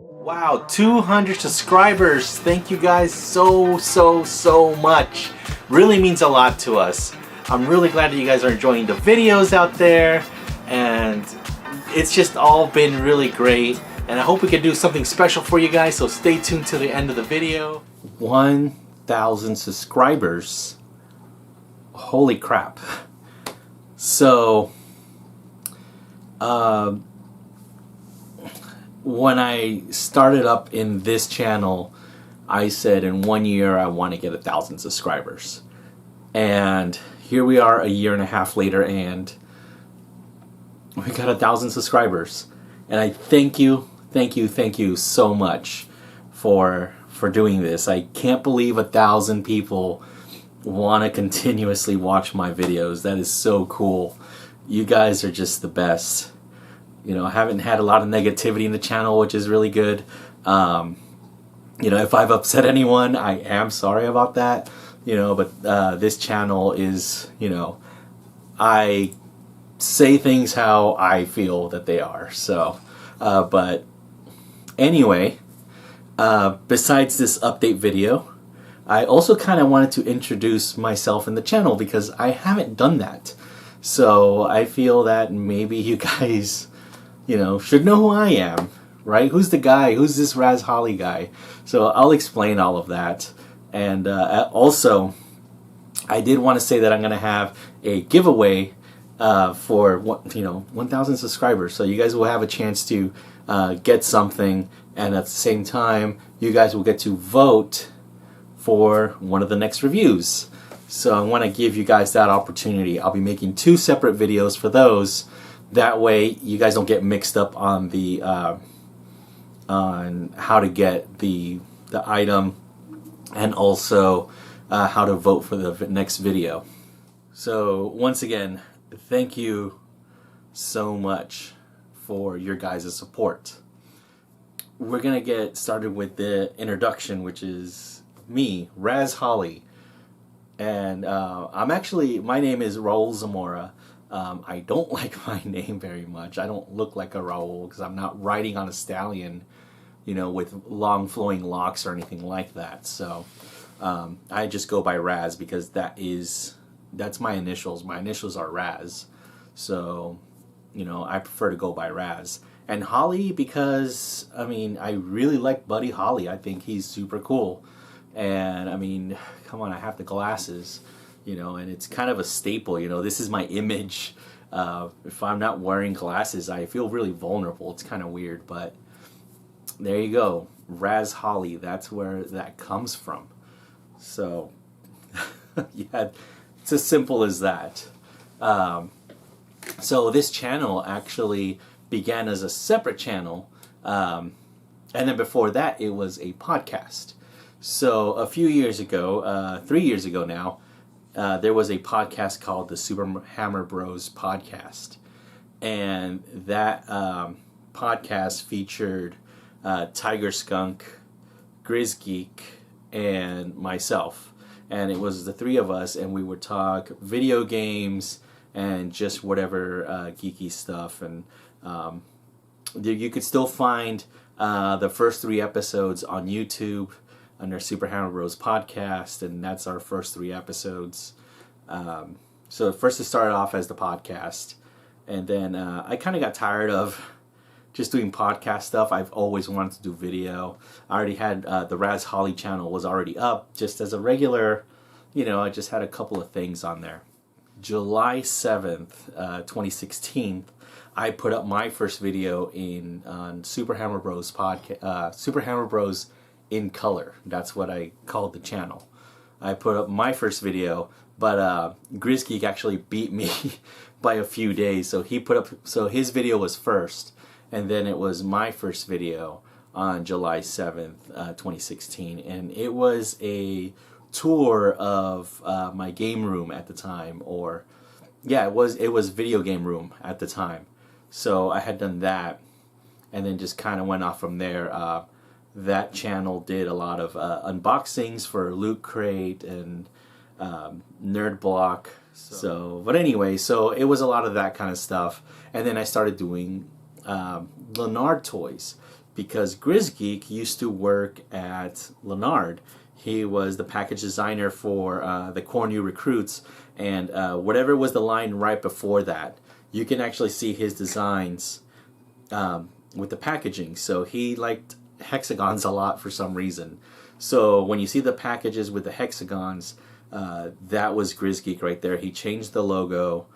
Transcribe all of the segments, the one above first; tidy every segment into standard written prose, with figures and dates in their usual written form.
Wow, 200 subscribers. Thank you guys so much. Really means a lot to us. I'm really glad that you guys are enjoying the videos out there, and it's just all been really great, and I hope we can do something special for you guys, so stay tuned to the end of the video. 1,000 subscribers. Holy crap. So when I started up in this channel, I said in 1 year I want to get 1,000 subscribers. And here we are a year and a half later, and we got 1,000 subscribers. And I thank you so much for doing this. I can't believe 1,000 people want to continuously watch my videos. That is so cool. You guys are just the best. You know, I haven't had a lot of negativity in the channel, which is really good. You know, if I've upset anyone, I am sorry about that. You know, but this channel is, you know, I say things how I feel that they are. So, but anyway, besides this update video, I also kind of wanted to introduce myself in the channel because I haven't done that. So I feel that maybe you guys, you know, should know who I am, right? Who's the guy? Who's this Raz Holly guy? So I'll explain all of that. And also, I did want to say that I'm going to have a giveaway for 1,000 subscribers. So you guys will have a chance to get something, and at the same time, you guys will get to vote for one of the next reviews. So I want to give you guys that opportunity. I'll be making 2 separate videos for those. That way, you guys don't get mixed up on the on how to get the item, and also how to vote for the next video. So once again, thank you so much for your guys' support. We're gonna get started with the introduction, which is me, Raz Holly, and my name is Raul Zamora. I don't like my name very much. I don't look like a Raul because I'm not riding on a stallion, you know, with long flowing locks or anything like that. So I just go by Raz because that's my initials. My initials are Raz. So, you know, I prefer to go by Raz. And Holly because, I mean, I really like Buddy Holly. I think he's super cool. And, I mean, come on, I have the glasses. You know, and it's kind of a staple. You know, this is my image. If I'm not wearing glasses, I feel really vulnerable. It's kind of weird, but there you go. Raz Holly, that's where that comes from. So, yeah, it's as simple as that. So this channel actually began as a separate channel, and then before that, it was a podcast. So a few years ago, 3 years ago now, there was a podcast called the Super Hammer Bros podcast, and that podcast featured Tiger Skunk, Grizz Geek, and myself, and it was the 3 of us, and we would talk video games and just whatever geeky stuff, and you could still find the first 3 episodes on YouTube under Super Hammer Bros podcast, and that's our first 3 episodes. So first it started off as the podcast, and then I kind of got tired of just doing podcast stuff. I've always wanted to do video. I already had the Raz Holly channel was already up just as a regular, you know, I just had a couple of things on there. July 7th, 2016, I put up my first video on Super Hammer Bros podcast, Super Hammer Bros in color. That's what I called the channel. I put up my first video, but Grizz Geek actually beat me by a few days. So his video was first, and then it was my first video on July 7th, 2016, and it was a tour of my game room at the time, or yeah, it was video game room at the time. So I had done that, and then just kind of went off from there. That channel did a lot of unboxings for Loot Crate and Nerd Block. But anyway, so it was a lot of that kind of stuff. And then I started doing Leonard toys. because GrizzGeek used to work at Lennard. He was the package designer for the Core New Recruits, and whatever was the line right before that, you can actually see his designs with the packaging. So he liked hexagons a lot for some reason. So when you see the packages with the hexagons, that was GrizzGeek right there. He changed the logo.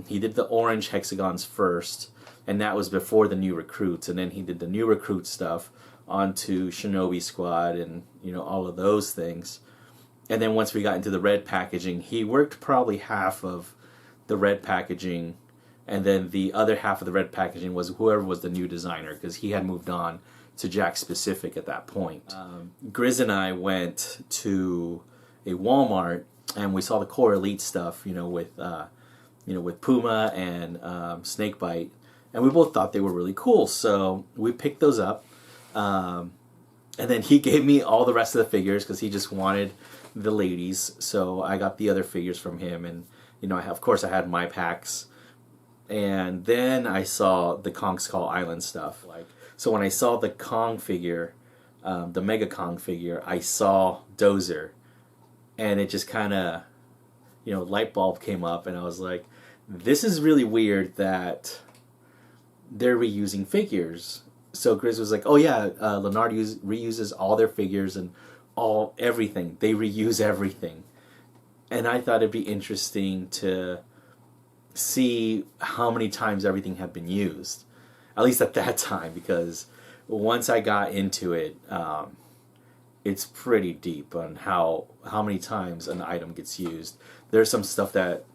He did the orange hexagons first, and that was before the New Recruits. And then he did the New Recruit stuff onto Shinobi Squad and, you know, all of those things. And then once we got into the red packaging, he worked probably half of the red packaging, and then the other half of the red packaging was whoever was the new designer, because he had moved on to Jakks Pacific at that point. Grizz and I went to a Walmart, and we saw the Core Elite stuff, with Puma and Snakebite, and we both thought they were really cool. So we picked those up, and then he gave me all the rest of the figures because he just wanted the ladies. So I got the other figures from him, and of course I had my packs. And then I saw the Kong Skull Island stuff. So when I saw the Kong figure, the Mega Kong figure, I saw Dozer, and it just kind of, light bulb came up, and I was like, this is really weird that they're reusing figures. So Grizz was like, oh yeah, Lennard reuses all their figures and everything. They reuse everything. And I thought it'd be interesting to see how many times everything had been used, at least at that time, because once I got into it, it's pretty deep on how many times an item gets used. There's some stuff that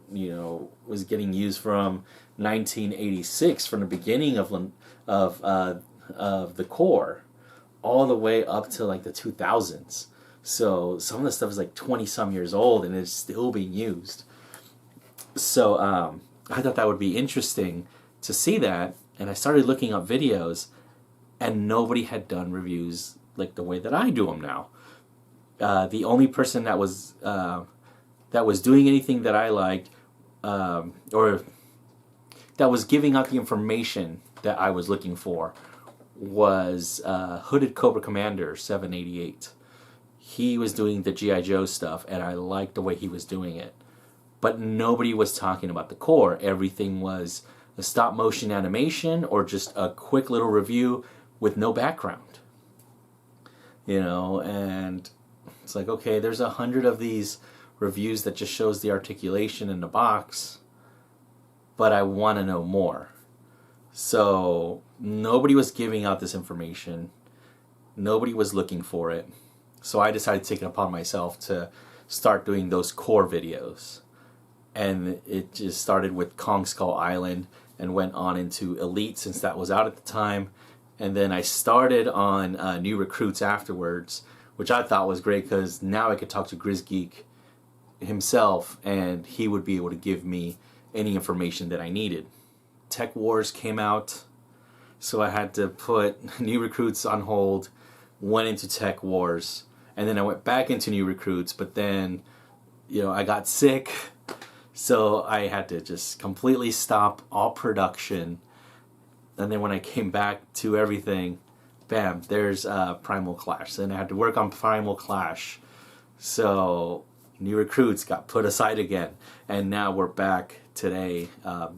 was getting used from 1986, from the beginning of the Core, all the way up to like the 2000s. So some of the stuff is like 20 some years old and it's still being used. So I thought that would be interesting to see that, and I started looking up videos, and nobody had done reviews like the way that I do them now. The only person that was doing anything that I liked, or that was giving out the information that I was looking for, was Hooded Cobra Commander 788. He was doing the G.I. Joe stuff, and I liked the way he was doing it. But nobody was talking about the Core. Everything was a stop motion animation or just a quick little review with no background. And it's like, okay, there's 100 of these reviews that just shows the articulation in the box, but I want to know more. So nobody was giving out this information. Nobody was looking for it. So I decided to take it upon myself to start doing those Core videos. And it just started with Kong Skull Island and went on into Elite, since that was out at the time. And then I started on New Recruits afterwards, which I thought was great because now I could talk to GrizzGeek himself and he would be able to give me any information that I needed. Tech Wars came out, so I had to put New Recruits on hold, went into Tech Wars, and then I went back into New Recruits, but then I got sick. So I had to just completely stop all production. And then when I came back to everything, bam, there's Primal Clash. Then I had to work on Primal Clash. So New Recruits got put aside again. And now we're back today,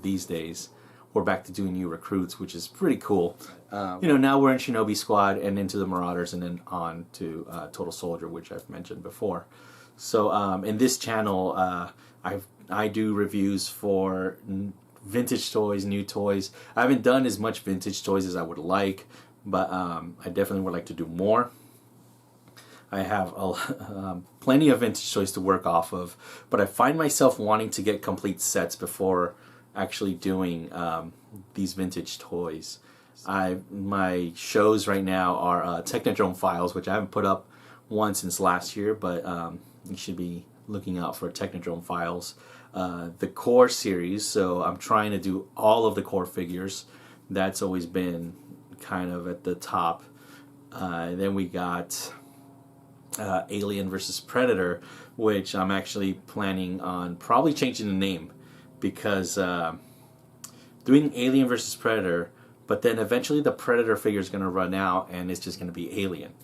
these days. We're back to doing New Recruits, which is pretty cool. Now we're in Shinobi Squad and into the Marauders and then on to Total Soldier, which I've mentioned before. So in this channel, I do reviews for vintage toys, new toys. I haven't done as much vintage toys as I would like, but I definitely would like to do more. I have plenty of vintage toys to work off of, but I find myself wanting to get complete sets before actually doing these vintage toys. My shows right now are Technodrome Files, which I haven't put up one since last year, but you should be looking out for Technodrome Files. The Core series, so I'm trying to do all of the Core figures. That's always been kind of at the top. Then we got Alien vs. Predator, which I'm actually planning on probably changing the name, because doing Alien vs. Predator But then eventually the Predator figure is going to run out and it's just going to be Alien.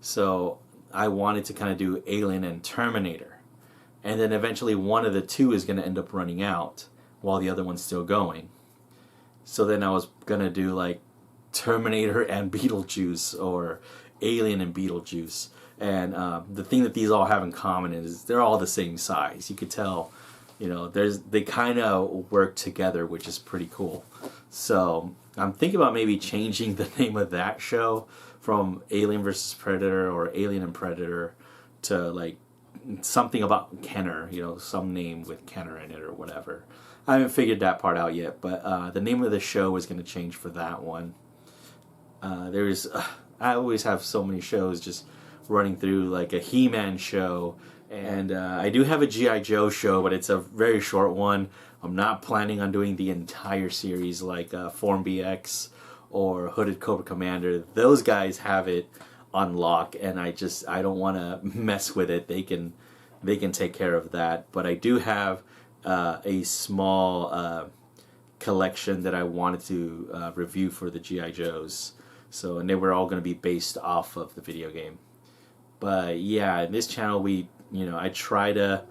So I wanted to kind of do Alien and Terminator. And then eventually one of the two is going to end up running out while the other one's still going. So then I was going to do like Terminator and Beetlejuice, or Alien and Beetlejuice. And the thing that these all have in common is they're all the same size. You could tell, they kind of work together, which is pretty cool. So I'm thinking about maybe changing the name of that show from Alien vs. Predator or Alien and Predator to like something about Kenner, some name with Kenner in it or whatever. I haven't figured that part out yet, but the name of the show is going to change for that one. I always have so many shows just running through, like a He-Man show, and I do have a G.I. Joe show, but it's a very short one. I'm not planning on doing the entire series like Form BX or Hooded Cobra Commander. Those guys have it on lock, and I don't want to mess with it. They can take care of that. But I do have a small collection that I wanted to review for the G.I. Joes. So, and they were all going to be based off of the video game. But yeah, in this channel, I try to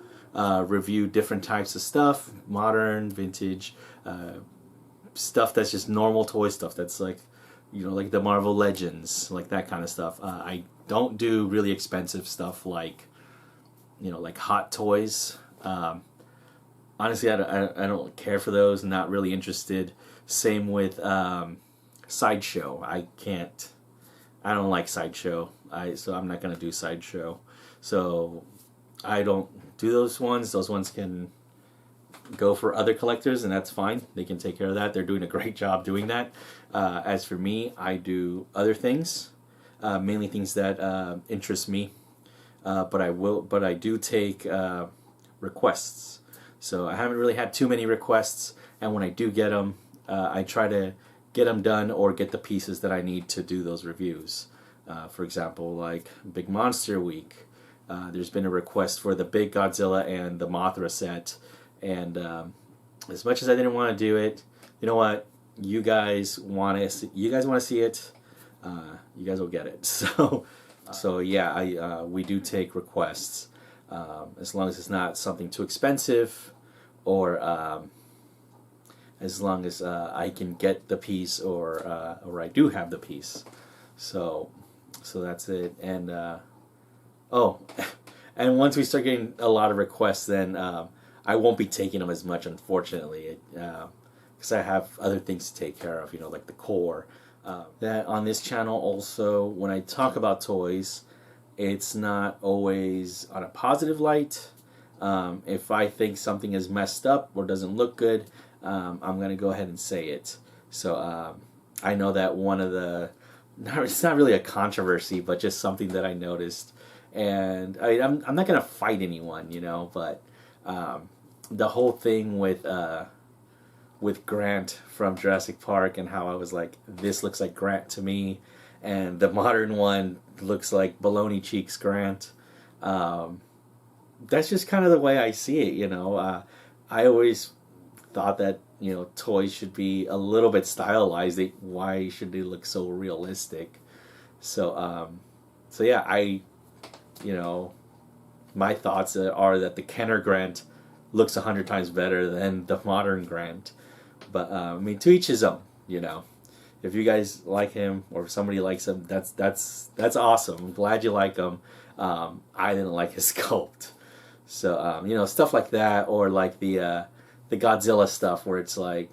review different types of stuff, modern, vintage, stuff that's just normal toy stuff. That's like, like the Marvel Legends, like that kind of stuff. I don't do really expensive stuff like, like Hot Toys. Honestly, I don't care for those. Not really interested. Same with Sideshow. I don't like Sideshow. So I'm not going to do Sideshow. So I don't do those ones. Those ones can go for other collectors, and that's fine. They can take care of that. They're doing a great job doing that. As for me, I do other things, mainly things that interest me. But I do take requests. So I haven't really had too many requests, and when I do get them, I try to get them done or get the pieces that I need to do those reviews. For example, like Big Monster Week, there's been a request for the Big Godzilla and the Mothra set, and as much as I didn't want to do it, you know what? You guys want to see it. You guys will get it. So yeah, we do take requests as long as it's not something too expensive, or as long as I can get the piece, or I do have the piece. So that's it. And and once we start getting a lot of requests, then I won't be taking them as much, unfortunately, because I have other things to take care of, like the core. That on this channel also, when I talk about toys, it's not always on a positive light. If I think something is messed up or doesn't look good, I'm going to go ahead and say it. So I know that one of the, it's not really a controversy, but just something that I noticed. And I'm not going to fight anyone, but the whole thing with Grant from Jurassic Park, and how I was like, this looks like Grant to me, and the modern one looks like Baloney Cheeks Grant. That's just kind of the way I see it, I always thought that, toys should be a little bit stylized. Why should they look so realistic? So yeah, my thoughts are that the Kenner Grant looks 100 times better than the modern Grant. But to each his own. If you guys like him, or if somebody likes him, that's awesome. I'm glad you like him. I didn't like his sculpt. So stuff like that, or like the Godzilla stuff, where it's like,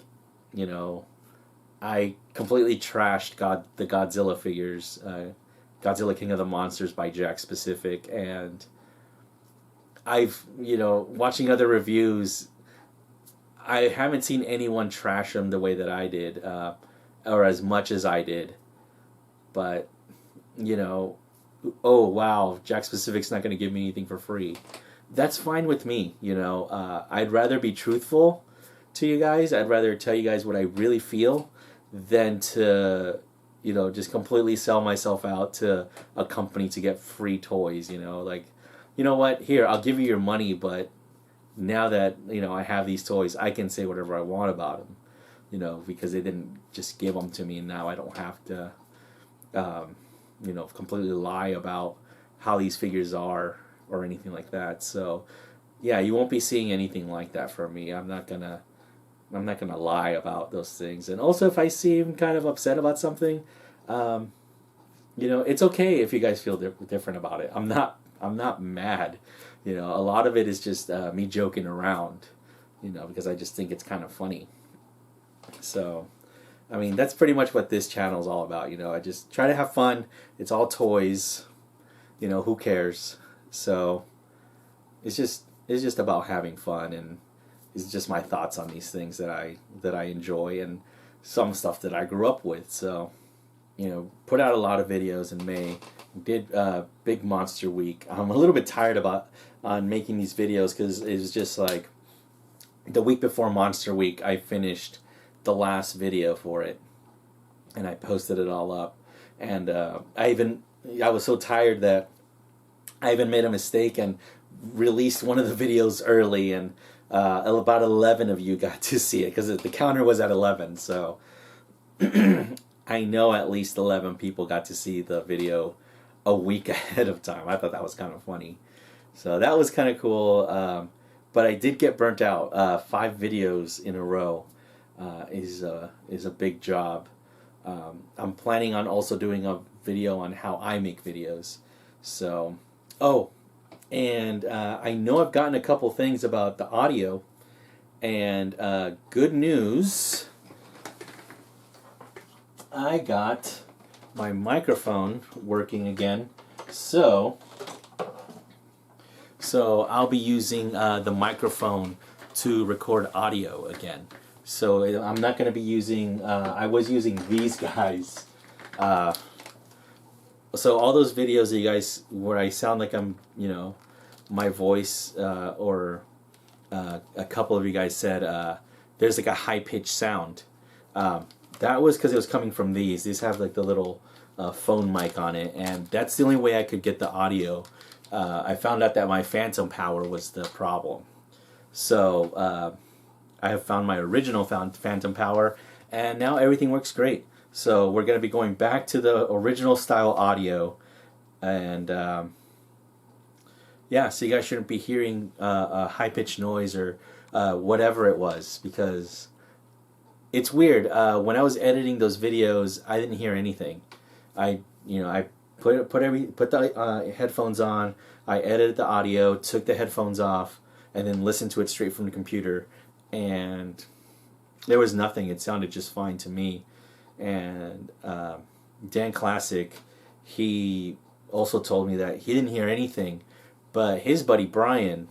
I completely trashed the Godzilla figures, Godzilla King of the Monsters by Jakks Pacific, and I've, watching other reviews, I haven't seen anyone trash them the way that I did, or as much as I did. But, oh wow, Jakks Pacific's not going to give me anything for free. That's fine with me, I'd rather be truthful to you guys. I'd rather tell you guys what I really feel than to, just completely sell myself out to a company to get free toys, like, you know what, here, I'll give you your money, but now that, I have these toys, I can say whatever I want about them. because they didn't just give them to me, and now I don't have to, completely lie about how these figures are or anything like that. So, yeah, you won't be seeing anything like that from me. I'm not gonna lie about those things. And also, if I seem kind of upset about something, it's okay if you guys feel different about it. I'm not mad. A lot of it is just me joking around, because I just think it's kind of funny. So, I mean, that's pretty much what this channel is all about. I just try to have fun. It's all toys. Who cares? So, it's just about having fun, and it's just my thoughts on these things that I enjoy, and some stuff that I grew up with. So, put out a lot of videos in May. Did Big Monster Week. I'm a little bit tired on making these videos because it was just like the week before Monster Week, I finished the last video for it, and I posted it all up. And I was so tired that I even made a mistake and released one of the videos early, and about 11 of you got to see it because the counter was at 11. So I know at least 11 people got to see the video a week ahead of time. I thought that was kind of funny. So that was kind of cool. But I did get burnt out. 5 videos in a row is a big job. I'm planning on also doing a video on how I make videos. So, and I know I've gotten a couple things about the audio. And good news, I got my microphone working again. So I'll be using the microphone to record audio again. So I'm not going to be using, I was using these guys. So all those videos that you guys, where I sound like I'm, my voice, or a couple of you guys said there's like a high-pitched sound. That was because it was coming from these. These have like the little phone mic on it, and that's the only way I could get the audio. I found out that my phantom power was the problem. So I have found my original phantom power, and now everything works great. So we're going to be going back to the original style audio, and yeah, so you guys shouldn't be hearing a high-pitched noise or whatever it was, because it's weird. When I was editing those videos, I didn't hear anything. I put the headphones on. I edited the audio, took the headphones off, and then listened to it straight from the computer. And there was nothing. It sounded just fine to me. And Dan Classic, he also told me that he didn't hear anything, but his buddy Brian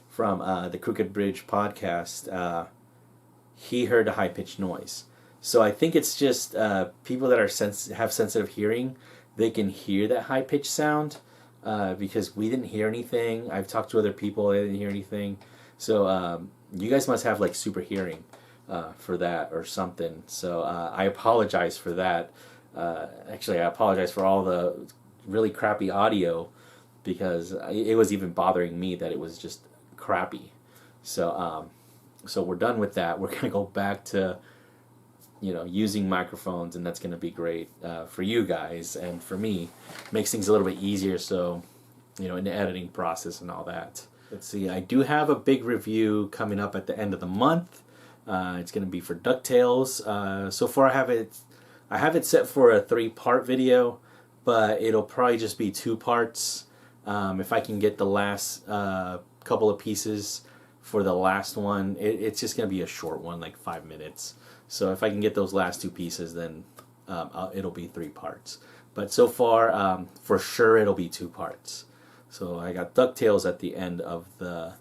from the Crooked Bridge podcast, he heard a high-pitched noise. So I think it's just people that have sensitive hearing, they can hear that high-pitched sound, because we didn't hear anything. I've talked to other people, they didn't hear anything. So you guys must have like super hearing for that or something. So I apologize for that. Actually, I apologize for all the really crappy audio, because it was even bothering me that it was just crappy. So we're done with that. We're gonna go back to using microphones, and that's gonna be great for you guys and for me. Makes things a little bit easier. So in the editing process and all that. Let's see. I do have a big review coming up at the end of the month. It's gonna be for DuckTales. So far, I have it set for a 3-part video, but it'll probably just be 2 parts. If I can get the last couple of pieces for the last one, it's just going to be a short one, like 5 minutes. So if I can get those last 2 pieces, then it'll be 3 parts. But so far, for sure, it'll be 2 parts. So I got DuckTales at the end of the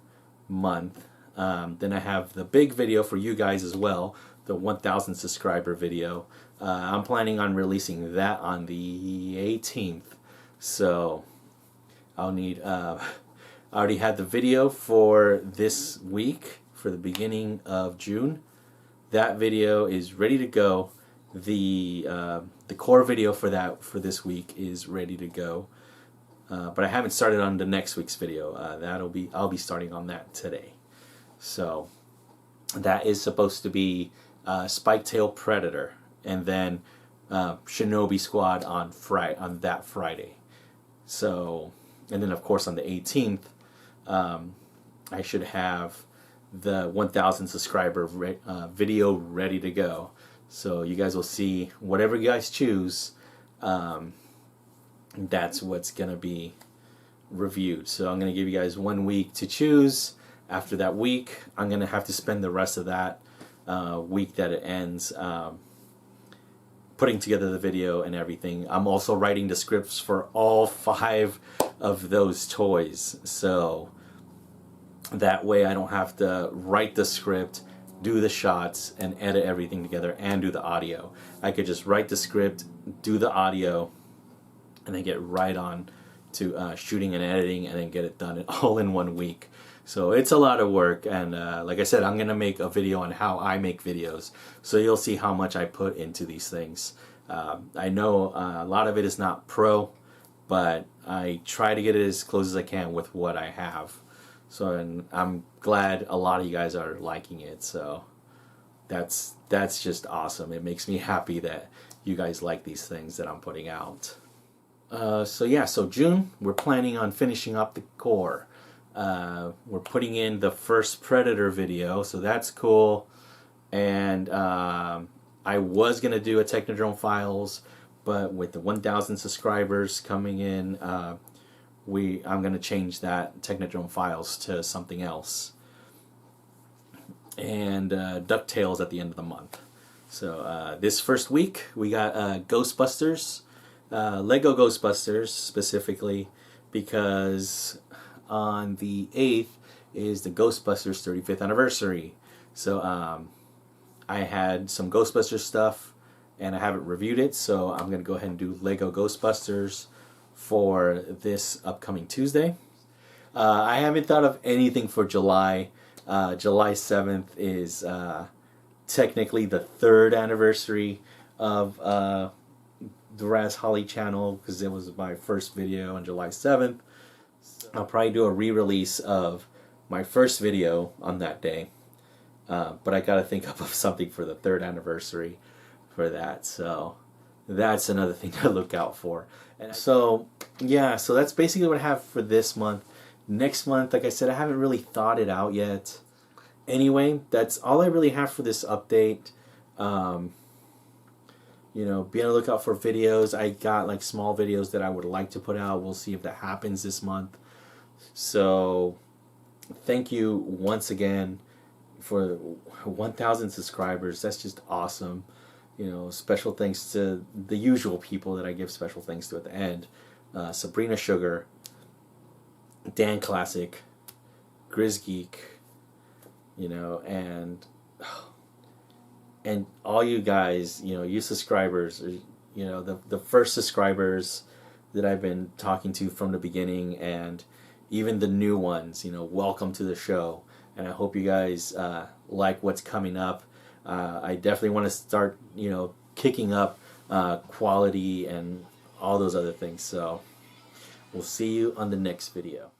month. Then I have the big video for you guys as well, the 1,000 subscriber video. I'm planning on releasing that on the 18th. So I'll need... I already had the video for this week, for the beginning of June. That video is ready to go. The core video for this week is ready to go. But I haven't started on the next week's video. I'll be starting on that today. So that is supposed to be Spiketail Predator, and then Shinobi Squad on that Friday. So, and then of course on the 18th, I should have the 1,000 subscriber video ready to go. So you guys will see whatever you guys choose. That's what's gonna be reviewed. So I'm gonna give you guys 1 week to choose. After that week, I'm gonna have to spend the rest of that week that it ends putting together the video and everything. I'm also writing the scripts for all 5 of those toys, so that way I don't have to write the script, do the shots, and edit everything together and do the audio. I could just write the script, do the audio, and then get right on to shooting and editing, and then get it done all in 1 week. So it's a lot of work, and like I said, I'm gonna make a video on how I make videos, so you'll see how much I put into these things. I know a lot of it is not pro, but I try to get it as close as I can with what I have. So, and I'm glad a lot of you guys are liking it, so that's just awesome. It makes me happy that you guys like these things that I'm putting out. So yeah, so June, we're planning on finishing up the core. We're putting in the first Predator video, so that's cool. And I was gonna do a Technodrome Files, but with the 1,000 subscribers coming in, I'm gonna change that Technodrome Files to something else. And DuckTales at the end of the month. So this first week we got Ghostbusters, Lego Ghostbusters specifically, because on the 8th is the Ghostbusters 35th anniversary. So I had some Ghostbusters stuff and I haven't reviewed it, so I'm going to go ahead and do Lego Ghostbusters for this upcoming Tuesday. I haven't thought of anything for July. July 7th is technically the 3rd anniversary of the Raz Holly channel, because it was my first video on July 7th. I'll probably do a re-release of my first video on that day, but I gotta think up of something for the 3rd anniversary for that, so that's another thing to look out for. And so yeah, so that's basically what I have for this month. Next month, like I said, I haven't really thought it out yet. Anyway, that's all I really have for this update. You know, be on the lookout for videos. I got like small videos that I would like to put out. We'll see if that happens this month. So thank you once again for 1,000 subscribers. That's just awesome. You know, special thanks to the usual people that I give special thanks to at the end. Sabrina Sugar, Dan Classic, Grizz Geek, you know, and all you guys, you know, you subscribers, you know, the first subscribers that I've been talking to from the beginning, and even the new ones, you know, welcome to the show. And I hope you guys like what's coming up. I definitely want to start, you know, kicking up quality and all those other things. So we'll see you on the next video.